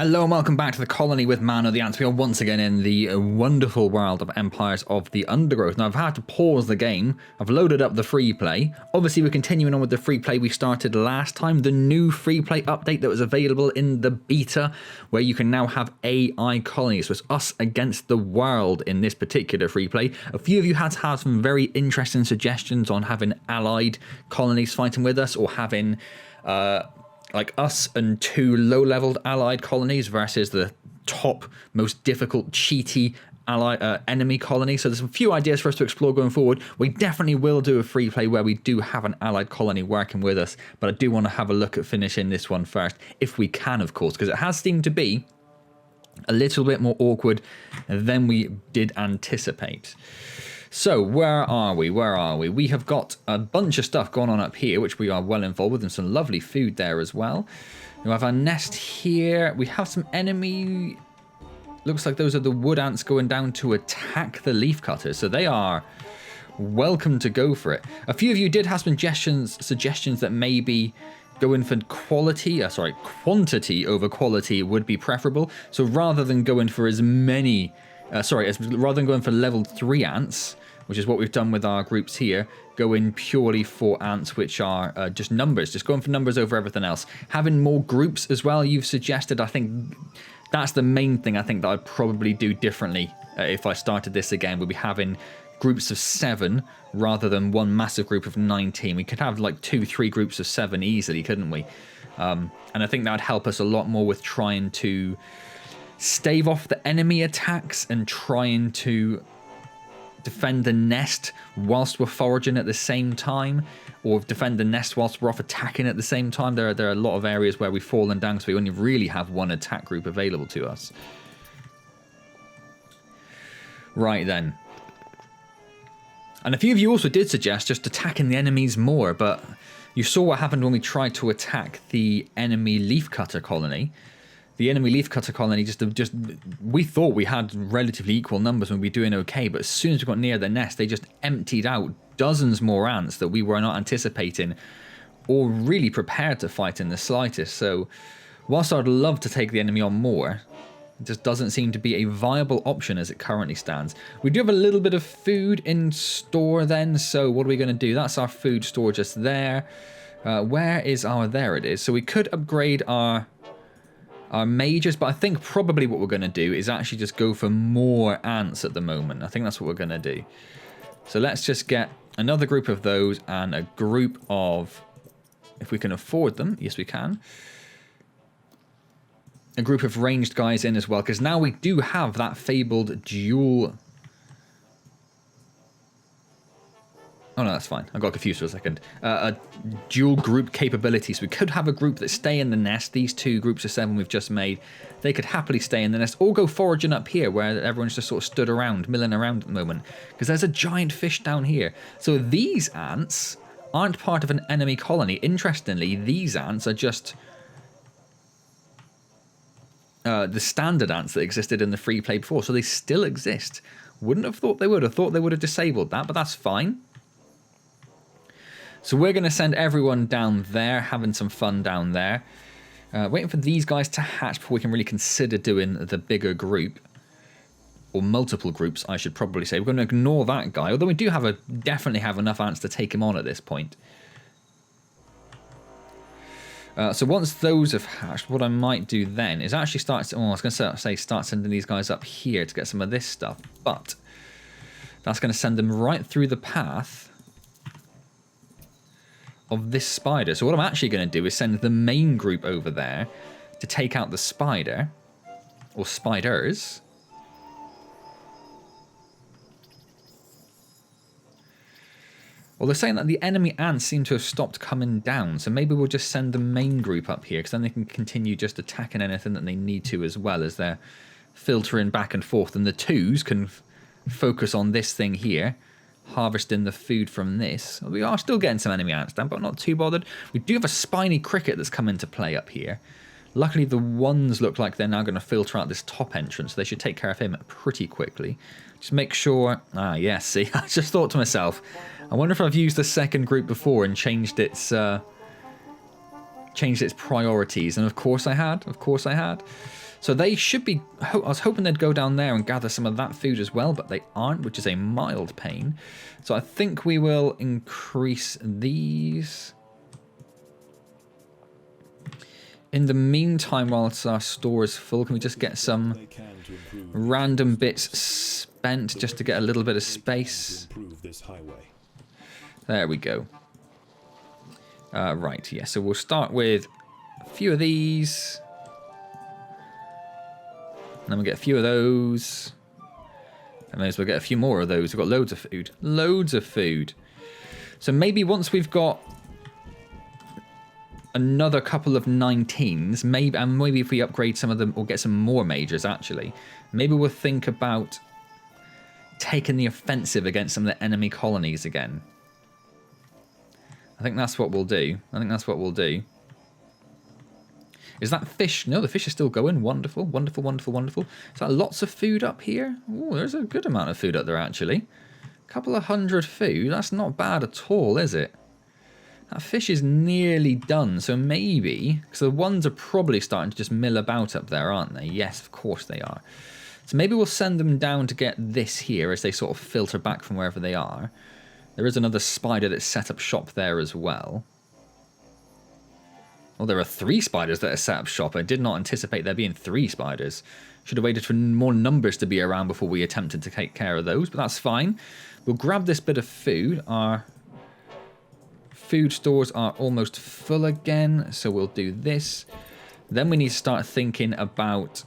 Hello and welcome back to the Colony with Man of the Antz. We are once again in the wonderful world of Empires of the Undergrowth. Now I've had to pause the game. I've loaded up the Freeplay. Obviously we're continuing on with the Freeplay we started last time. The new Freeplay update that was available in the beta, where you can now have AI colonies. So it's us against the world in this particular Freeplay. A few of you had to have some very interesting suggestions on having allied colonies fighting with us, or having like us and two low-leveled allied colonies versus the top, most difficult, cheaty enemy colony. So there's a few ideas for us to explore going forward. We definitely will do a free play where we do have an allied colony working with us, but I do want to have a look at finishing this one first, if we can, of course, because it has seemed to be a little bit more awkward than we did anticipate. So where are we? We have got a bunch of stuff going on up here, which we are well involved with, and some lovely food there as well. We have our nest here. We have some enemy. Looks like those are the wood ants going down to attack the leaf cutters. So they are welcome to go for it. A few of you did have some suggestions that maybe going for quantity over quality would be preferable. So rather than going for as many, rather than going for level 3 ants, which is what we've done with our groups here, going purely for ants, which are just numbers, just going for numbers over everything else. Having more groups as well, you've suggested. I think that's the main thing I think that I'd probably do differently if I started this again. We'd be having groups of 7 rather than one massive group of 19. We could have like 2-3 groups of 7 easily, couldn't we? And I think that would help us a lot more with trying to stave off the enemy attacks and trying to defend the nest whilst we're foraging at the same time, or defend the nest whilst we're off attacking at the same time. There are a lot of areas where we've fallen down, so we only really have one attack group available to us. Right then. And a few of you also did suggest just attacking the enemies more, but you saw what happened when we tried to attack the enemy leafcutter colony. The enemy leafcutter colony, we thought we had relatively equal numbers and we'd be doing okay, but as soon as we got near the nest, they just emptied out dozens more ants that we were not anticipating or really prepared to fight in the slightest. So whilst I'd love to take the enemy on more, it just doesn't seem to be a viable option as it currently stands. We do have a little bit of food in store then, so what are we going to do? That's our food store just there. Where is our... There it is. So we could upgrade our mages, but I think probably what we're going to do is actually just go for more ants at the moment. I think that's what we're going to do. So let's just get another group of those and a group of, if we can afford them, yes we can, a group of ranged guys in as well, because now we do have that fabled dual... Oh no, that's fine. I got confused for a second. A dual group capability. So we could have a group that stay in the nest. These 2 groups of 7 we've just made, they could happily stay in the nest, or go foraging up here where everyone's just sort of stood around, milling around at the moment. Because there's a giant fish down here. So these ants aren't part of an enemy colony. Interestingly, these ants are just the standard ants that existed in the free play before. So they still exist. Wouldn't have thought they would. Have thought they would have disabled that, but that's fine. So we're going to send everyone down there, having some fun down there. Waiting for these guys to hatch before we can really consider doing the bigger group. Or multiple groups, I should probably say. We're going to ignore that guy, although we do definitely have enough ants to take him on at this point. So once those have hatched, what I might do then is actually start sending these guys up here to get some of this stuff. But that's going to send them right through the path of this spider. So what I'm actually going to do is send the main group over there to take out the spider, or spiders. Well, they're saying that the enemy ants seem to have stopped coming down, so maybe we'll just send the main group up here, because then they can continue just attacking anything that they need to, as well as they're filtering back and forth, and the 2s can focus on this thing here, harvesting the food from this. We are still getting some enemy ants down, but not too bothered. We do have a spiny cricket that's come into play up here. Luckily, the ones look like they're now going to filter out this top entrance, so they should take care of him pretty quickly. Just make sure... Ah, yes, see, I just thought to myself, I wonder if I've used the second group before and changed its priorities, and of course I had. So they should be... I was hoping they'd go down there and gather some of that food as well, but they aren't, which is a mild pain. So I think we will increase these. In the meantime, whilst our store is full, can we just get some random bits spent just to get a little bit of space? There we go. Right, yeah, so we'll start with a few of these. And then we'll get a few of those. And may as well get a few more of those. We've got loads of food. Loads of food. So maybe once we've got another couple of 19s, maybe if we upgrade some of them or get some more majors actually, maybe we'll think about taking the offensive against some of the enemy colonies again. I think that's what we'll do. Is that fish? No, the fish is still going. Wonderful, wonderful, wonderful, wonderful. Is that lots of food up here? Oh, there's a good amount of food up there, actually. A couple of hundred food. That's not bad at all, is it? That fish is nearly done, so maybe... Because the ones are probably starting to just mill about up there, aren't they? Yes, of course they are. So maybe we'll send them down to get this here as they sort of filter back from wherever they are. There is another spider that's set up shop there as well. Well, there are 3 spiders that are set up shop. I did not anticipate there being 3 spiders. Should have waited for more numbers to be around before we attempted to take care of those, but that's fine. We'll grab this bit of food. Our food stores are almost full again, so we'll do this. Then we need to start thinking about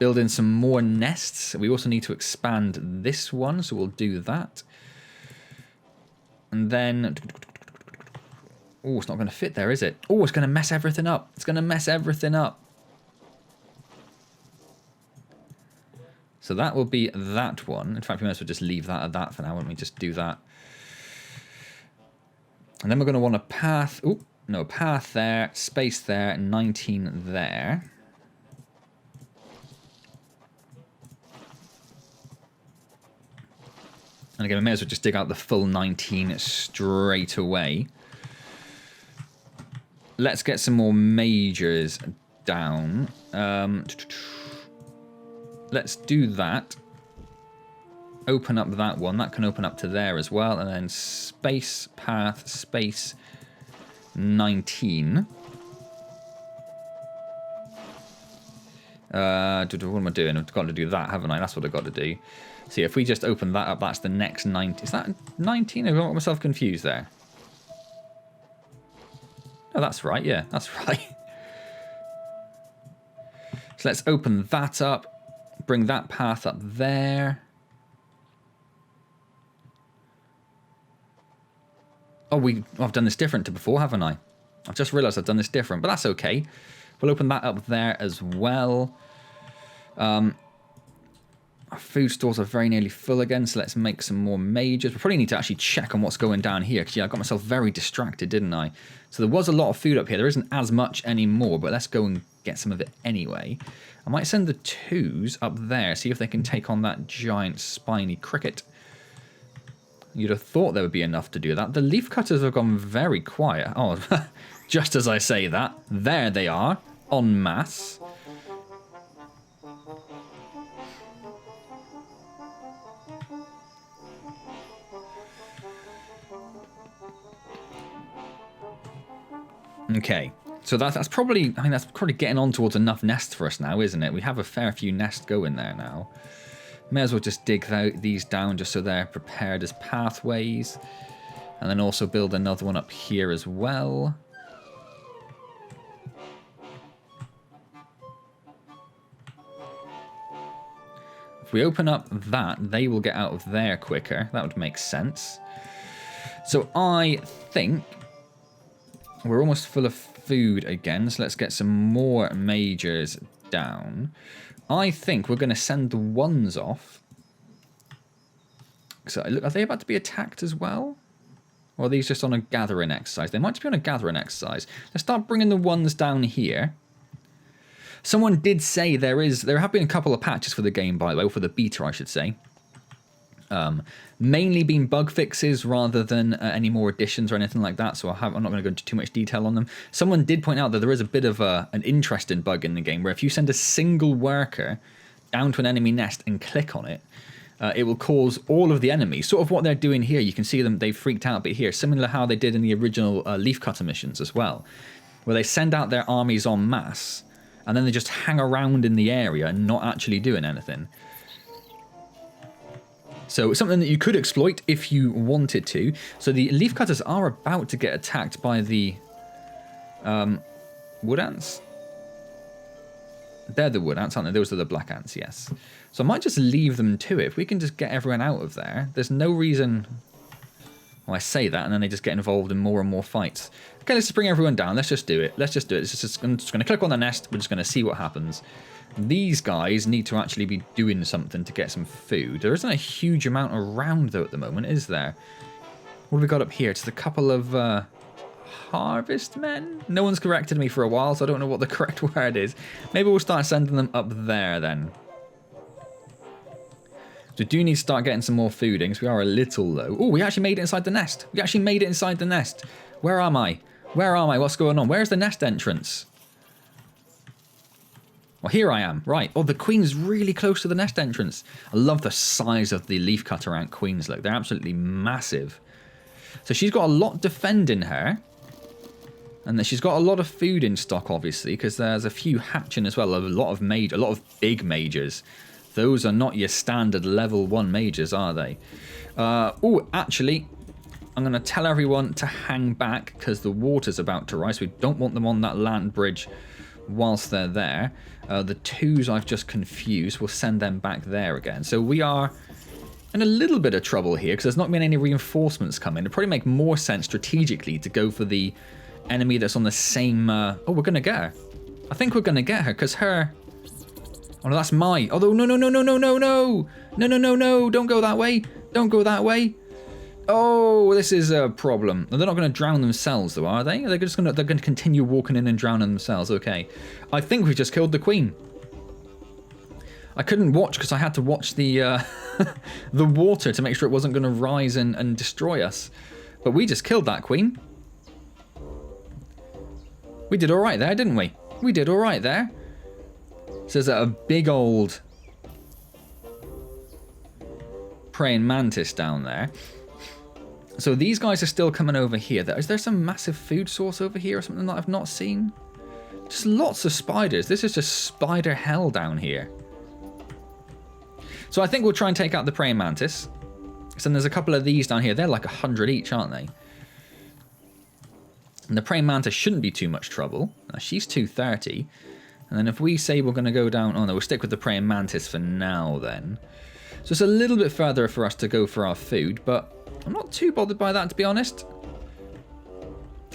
building some more nests. We also need to expand this one, so we'll do that. And then... Oh, it's not going to fit there, is it? Oh, it's going to mess everything up. It's going to mess everything up. So that will be that one. In fact, we might as well just leave that at that for now. Why don't we just do that? And then we're going to want a path. Oh, no, path there, space there, 19 there. And again, we may as well just dig out the full 19 straight away. Let's get some more majors down. Let's do that. Open up that one. That can open up to there as well. And then space, path, space, 19. What am I doing? I've got to do that, haven't I? That's what I've got to do. See, if we just open that up, that's the next 19. Is that 19? I've got myself confused there. Oh, that's right. Yeah, that's right. So let's open that up. Bring that path up there. Oh, I've done this different to before, haven't I? I've just realised I've done this different, but that's okay. We'll open that up there as well. Our food stores are very nearly full again, so let's make some more majors. We probably need to actually check on what's going down here, because yeah, I got myself very distracted, didn't I? So there was a lot of food up here. There isn't as much anymore, but let's go and get some of it anyway. I might send the 2s up there, see if they can take on that giant spiny cricket. You'd have thought there would be enough to do that. The leaf cutters have gone very quiet. Oh, just as I say that, there they are, en masse. Okay, so that's probably, I mean, that's probably getting on towards enough nests for us now, isn't it? We have a fair few nests going there now. May as well just dig these down just so they're prepared as pathways. And then also build another one up here as well. If we open up that, they will get out of there quicker. That would make sense. So I think we're almost full of food again, so let's get some more majors down. I think we're going to send the 1s off. So look, are they about to be attacked as well? Or are these just on a gathering exercise? They might just be on a gathering exercise. Let's start bringing the 1s down here. Someone did say there have been a couple of patches for the game, by the way, for the beta, I should say. Mainly been bug fixes rather than any more additions or anything like that, so I'm not going to go into too much detail on them. Someone did point out that there is a bit of an interesting bug in the game where if you send a single worker down to an enemy nest and click on it, it will cause all of the enemies, sort of what they're doing here. You can see them, they've freaked out a bit here, similar to how they did in the original Leafcutter missions as well, where they send out their armies en masse, and then they just hang around in the area and not actually doing anything. So something that you could exploit if you wanted to. So the Leafcutters are about to get attacked by the wood ants. They're the wood ants, aren't they? Those are the black ants, yes. So I might just leave them to it. If we can just get everyone out of there, there's no reason... Well, I say that, and then they just get involved in more and more fights. Okay, let's just bring everyone down. Let's just do it. Let's just do it. I'm just going to click on the nest. We're just going to see what happens. These guys need to actually be doing something to get some food. There isn't a huge amount around, though, at the moment, is there? What have we got up here? Just a couple of harvest men? No one's corrected me for a while, so I don't know what the correct word is. Maybe we'll start sending them up there, then. So we do need to start getting some more food in, because we are a little low. Oh, we actually made it inside the nest. We actually made it inside the nest. Where am I? Where am I? What's going on? Where's the nest entrance? Well, here I am. Right. Oh, the queen's really close to the nest entrance. I love the size of the leafcutter ant queens. Look, they're absolutely massive. So she's got a lot defending her. And then she's got a lot of food in stock, obviously, because there's a few hatching as well. A lot of big majors. Those are not your standard level 1 majors, are they? Oh, actually, I'm going to tell everyone to hang back because the water's about to rise. We don't want them on that land bridge whilst they're there. The 2s I've just confused. We'll send them back there again. So we are in a little bit of trouble here because there's not been any reinforcements coming. It'd probably make more sense strategically to go for the enemy that's on the same... Oh, we're going to get her. I think we're going to get her because her... Oh, no, that's my... Although, no. No. Don't go that way. Don't go that way. Oh, this is a problem. They're not going to drown themselves, though, are they? They're going to continue walking in and drowning themselves. Okay. I think we just killed the queen. I couldn't watch because I had to watch the the water to make sure it wasn't going to rise and destroy us. But we just killed that queen. We did all right there, didn't we? We did all right there. So there's a big old praying mantis down there. So these guys are still coming over here. Is there some massive food source over here or something that I've not seen? Just lots of spiders. This is just spider hell down here. So I think we'll try and take out the praying mantis. So there's a couple of these down here. They're like 100 each, aren't they? And the praying mantis shouldn't be too much trouble. She's 230. And then if we say we're going to go down... Oh no, we'll stick with the praying mantis for now then. So it's a little bit further for us to go for our food, but I'm not too bothered by that, to be honest.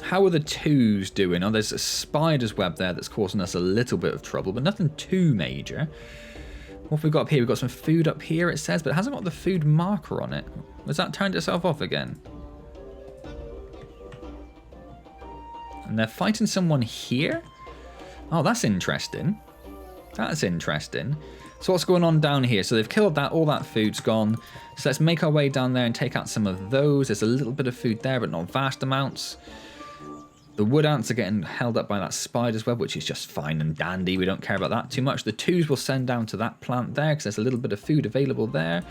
How are the 2s doing? Oh, there's a spider's web there that's causing us a little bit of trouble, but nothing too major. What have we got up here? We've got some food up here, it says, but it hasn't got the food marker on it. Has that turned itself off again? And they're fighting someone here? Oh, that's interesting. That's interesting. So what's going on down here? So they've killed that. All that food's gone. So let's make our way down there and take out some of those. There's a little bit of food there, but not vast amounts. The wood ants are getting held up by that spider's web, which is just fine and dandy. We don't care about that too much. The 2s will send down to that plant there because there's a little bit of food available there.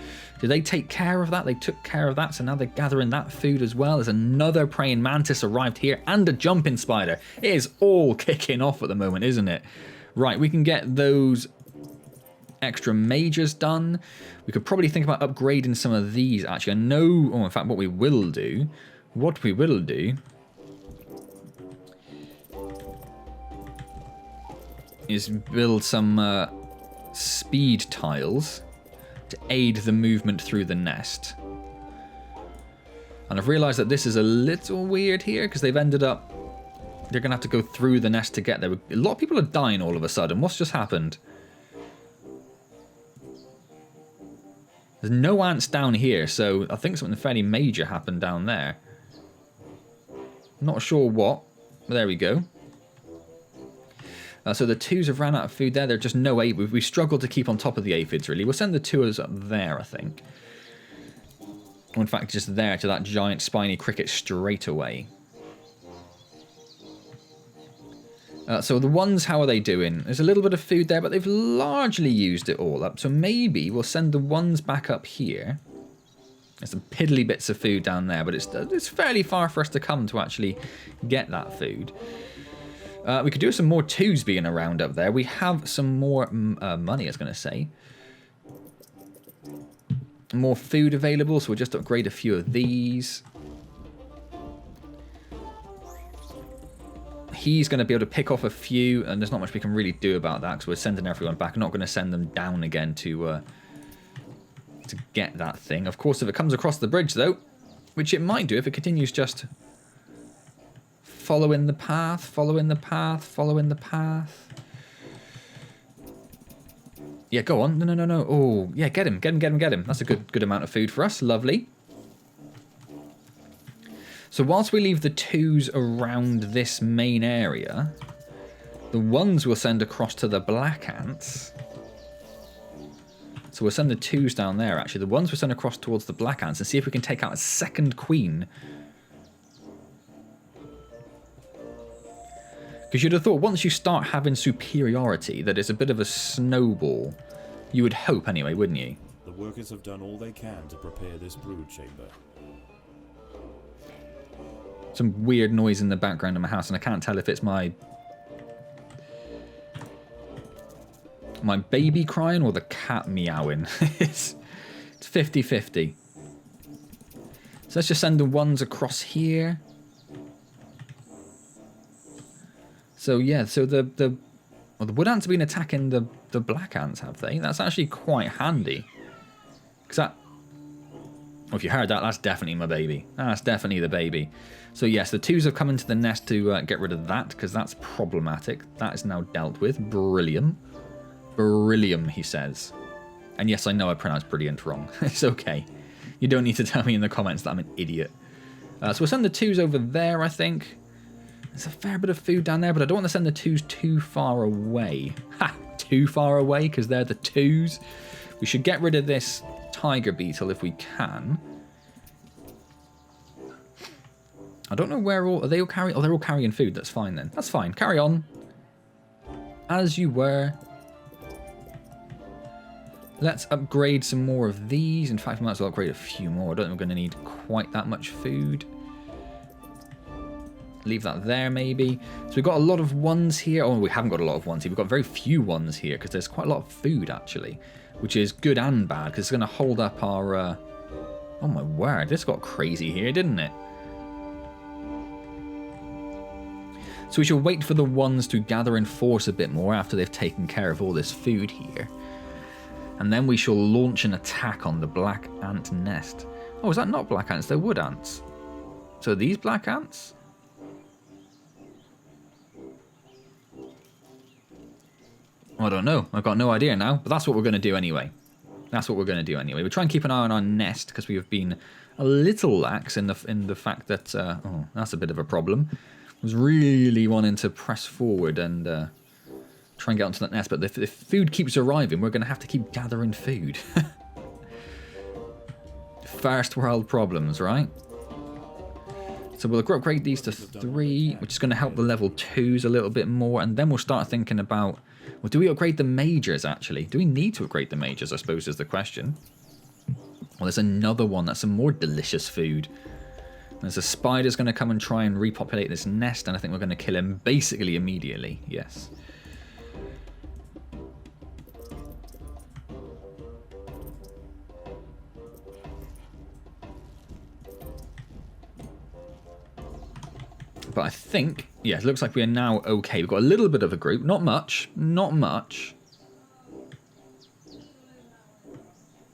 Did they take care of that? They took care of that, so now they're gathering that food as well. There's another praying mantis arrived here and a jumping spider. It is all kicking off at the moment, isn't it? Right, we can get those extra majors done. We could probably think about upgrading some of these, actually. I know, oh, in fact, what we will do is build some speed tiles to aid the movement through the nest. And I've realised that this is a little weird here because they've ended up... They're going to have to go through the nest to get there. A lot of people are dying all of a sudden. What's just happened? There's no ants down here, so I think something fairly major happened down there. Not sure what, but there we go. So the 2s have ran out of food there. There's just no aid. We struggled to keep on top of the aphids, really. We'll send the 2s up there, I think. Or in fact, just there to that giant spiny cricket straight away. So the ones, how are they doing? There's a little bit of food there, but they've largely used it all up. So maybe we'll send the ones back up here. There's some piddly bits of food down there, but it's fairly far for us to come to actually get that food. We could do some more twos being around up there. We have some more money, I was going to say. More food available, so we'll just upgrade a few of these. He's going to be able to pick off a few, and there's not much we can really do about that because we're sending everyone back. I'm not going to send them down again to get that thing. Of course, if it comes across the bridge, though, which it might do if it continues just following the path, following the path, following the path. Yeah, go on. No. Oh, yeah, get him. That's a good amount of food for us. Lovely. So whilst we leave the twos around this main area, the ones we'll send across to the black ants. So we'll send the twos down there, actually. The ones we'll send across towards the black ants and see if we can take out a second queen. Because you'd have thought once you start having superiority that it's a bit of a snowball. You would hope anyway, wouldn't you? The workers have done all they can to prepare this brood chamber. Some weird noise in the background of my house, and I can't tell if it's my baby crying or the cat meowing. It's 50-50. So let's just send the ones across here. So yeah, so the wood ants have been attacking the black ants, have they? That's actually quite handy. Because that... Well, if you heard that, that's definitely my baby. That's definitely the baby. So yes, the twos have come into the nest to get rid of that, because that's problematic. That is now dealt with. Brilliant. Brilliant, he says. And yes, I know I pronounced brilliant wrong. It's okay. You don't need to tell me in the comments that I'm an idiot. So we'll send the twos over there, I think. There's a fair bit of food down there, but I don't want to send the twos too far away. Ha! Too far away, because they're the twos. We should get rid of this tiger beetle if we can. I don't know where all... Are they all carrying... Oh, they're all carrying food. That's fine then. That's fine. Carry on. As you were. Let's upgrade some more of these. In fact, we might as well upgrade a few more. I don't think we're going to need quite that much food. Leave that there, maybe. So we've got a lot of ones here. Oh, we haven't got a lot of ones here. We've got very few ones here because there's quite a lot of food, actually. Which is good and bad because it's going to hold up our... Oh, my word. This got crazy here, didn't it? So we shall wait for the ones to gather in force a bit more after they've taken care of all this food here. And then we shall launch an attack on the black ant nest. Oh, is that not black ants? They're wood ants. So are these black ants? I don't know. I've got no idea now. But that's what we're going to do anyway. That's what we're going to do anyway. We'll try and keep an eye on our nest because we have been a little lax in the fact that... oh, that's a bit of a problem. I was really wanting to press forward and try and get onto that nest. But if food keeps arriving, we're going to have to keep gathering food. First world problems, right? So we'll upgrade these to 3, which is going to help the level 2s a little bit more. And then we'll start thinking about... Well, do we upgrade the majors, actually? Do we need to upgrade the majors, I suppose, is the question. Well, there's another one. That's some more delicious food. There's a spider's going to come and try and repopulate this nest, and I think we're going to kill him basically immediately. Yes. But I think, yeah, it looks like we are now okay. We've got a little bit of a group. Not much. Not much.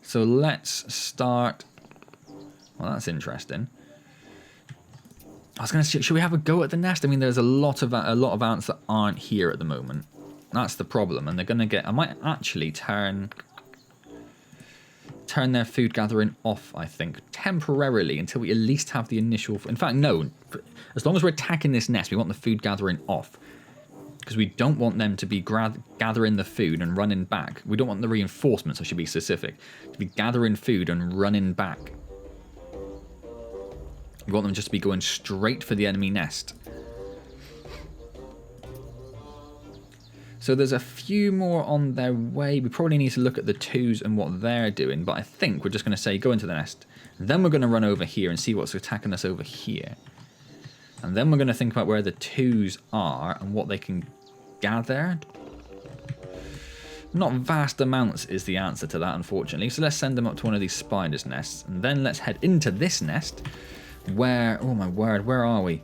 So let's start... Well, that's interesting. I was going to say, should we have a go at the nest? I mean, there's a lot of ants that aren't here at the moment. That's the problem. And they're going to get... I might actually turn their food gathering off, I think, temporarily until we at least have the initial... In fact, no. As long as we're attacking this nest, we want the food gathering off. Because we don't want them to be gathering the food and running back. We don't want the reinforcements, I should be specific. To be gathering food and running back. We want them just to be going straight for the enemy nest. So there's a few more on their way. We probably need to look at the twos and what they're doing, but I think we're just going to say go into the nest. Then we're going to run over here and see what's attacking us over here. And then we're going to think about where the twos are and what they can gather. Not vast amounts is the answer to that, unfortunately. So let's send them up to one of these spiders' nests. And then let's head into this nest where... Oh my word, where are we?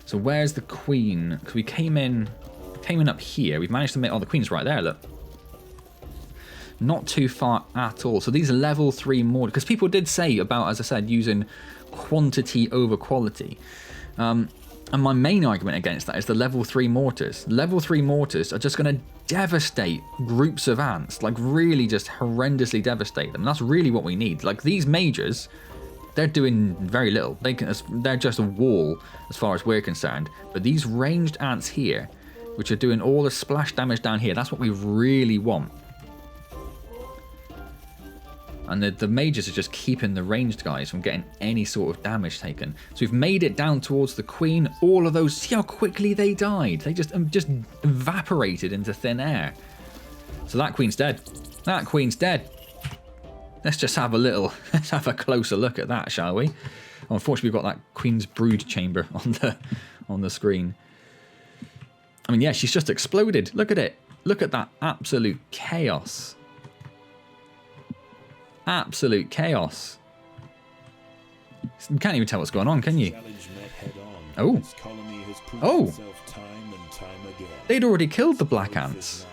So where's the queen? Because we came in up here. We've managed to make... Oh, the queen's right there, look. Not too far at all. So these are level 3 mortars. Because people did say about, as I said, using quantity over quality. And my main argument against that is the level 3 mortars. Level 3 mortars are just going to devastate groups of ants. Like, really just horrendously devastate them. And that's really what we need. Like, these majors... They're doing very little. They're just a wall as far as we're concerned. But these ranged ants here, which are doing all the splash damage down here, that's what we really want. And the majors are just keeping the ranged guys from getting any sort of damage taken. So we've made it down towards the queen. All of those, see how quickly they died. They just evaporated into thin air. So that queen's dead. That queen's dead. Let's just have let's have a closer look at that, shall we? Oh, unfortunately, we've got that Queen's Brood chamber on the screen. I mean, yeah, she's just exploded. Look at it. Look at that absolute chaos. Absolute chaos. You can't even tell what's going on, can you? Oh. Oh. They'd already killed the black ants.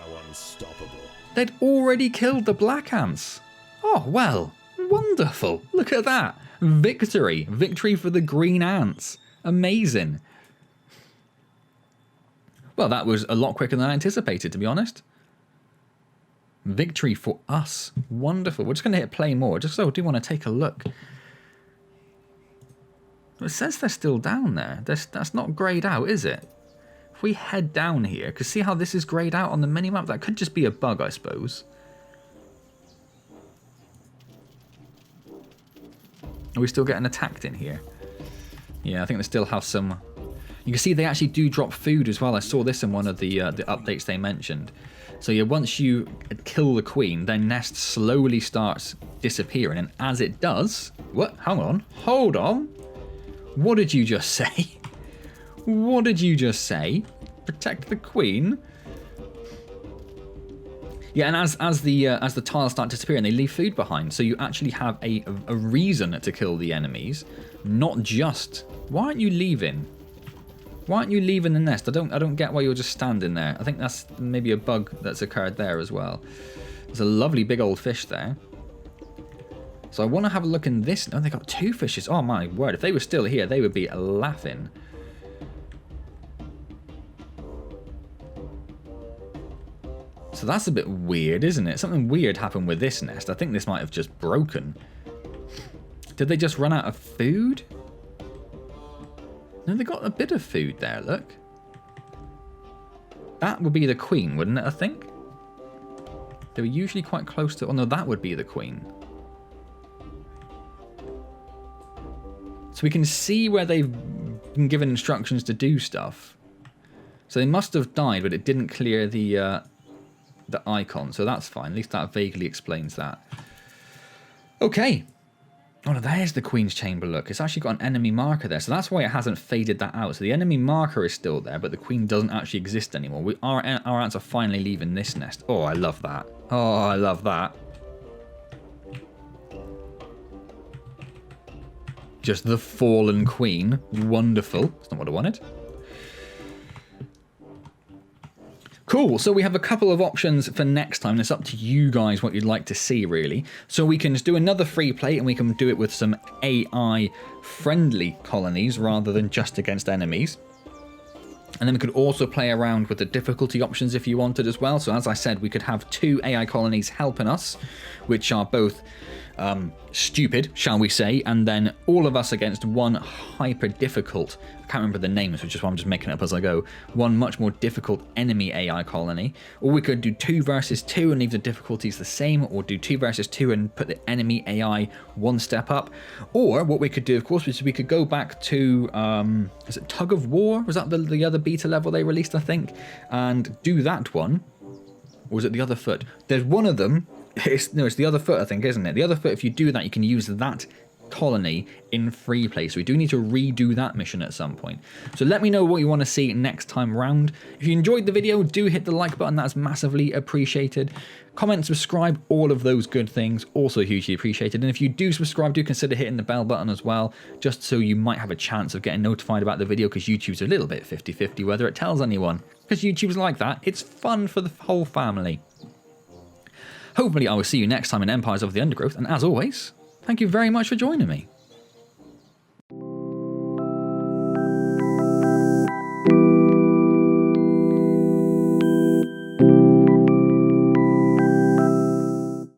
They'd already killed the black ants. Oh, well, wonderful. Look at that. Victory. Victory for the green ants. Amazing. Well, that was a lot quicker than I anticipated, to be honest. Victory for us. Wonderful. We're just going to hit play more, just so I do want to take a look. It says they're still down there. That's not greyed out, is it? If we head down here, because see how this is greyed out on the minimap? That could just be a bug, I suppose. Are we still getting attacked in here? Yeah, I think they still have some... You can see they actually do drop food as well. I saw this in one of the updates they mentioned. So yeah, once you kill the queen, their nest slowly starts disappearing. And as it does... What? Hang on. Hold on. What did you just say? What did you just say? Protect the queen? Yeah, and as the tiles start disappearing, they leave food behind. So you actually have a reason to kill the enemies, not just... Why aren't you leaving? Why aren't you leaving the nest? I don't get why you're just standing there. I think that's maybe a bug that's occurred there as well. There's a lovely big old fish there. So I want to have a look in this. Oh, they got 2 fishes. Oh my word! If they were still here, they would be laughing. So that's a bit weird, isn't it? Something weird happened with this nest. I think this might have just broken. Did they just run out of food? No, they got a bit of food there, look. That would be the queen, wouldn't it, I think? They were usually quite close to... Oh, no, that would be the queen. So we can see where they've been given instructions to do stuff. So they must have died, but it didn't clear the icon, so that's fine. At least that vaguely explains that. Okay. Oh, no, there's the Queen's Chamber, look. It's actually got an enemy marker there, so that's why it hasn't faded that out. So the enemy marker is still there, but the Queen doesn't actually exist anymore. Our ants are finally leaving this nest. Oh, I love that. Oh, I love that. Just the fallen Queen. Wonderful. That's not what I wanted. Cool, so we have a couple of options for next time. It's up to you guys what you'd like to see, really. So we can just do another free play, and we can do it with some AI-friendly colonies rather than just against enemies. And then we could also play around with the difficulty options if you wanted as well. So as I said, we could have 2 AI colonies helping us, which are both stupid, shall we say, and then all of us against one hyper difficult, I can't remember the names, which is why I'm just making it up as I go, one much more difficult enemy AI colony. Or we could do 2 versus 2 and leave the difficulties the same, or do 2 versus 2 and put the enemy AI 1 step up. Or what we could do, of course, is we could go back to, is it Tug of War? Was that the other beta level they released, I think? And do that one. Or was it the other foot? There's one of them. It's the other foot, I think, isn't it? The other foot, if you do that, you can use that colony in Freeplay. So we do need to redo that mission at some point. So let me know what you want to see next time round. If you enjoyed the video, do hit the like button. That's massively appreciated. Comment, subscribe, all of those good things, also hugely appreciated. And if you do subscribe, do consider hitting the bell button as well, just so you might have a chance of getting notified about the video, because YouTube's a little bit 50-50 whether it tells anyone. Because YouTube's like that. It's fun for the whole family. Hopefully I will see you next time in Empires of the Undergrowth, and as always, thank you very much for joining me.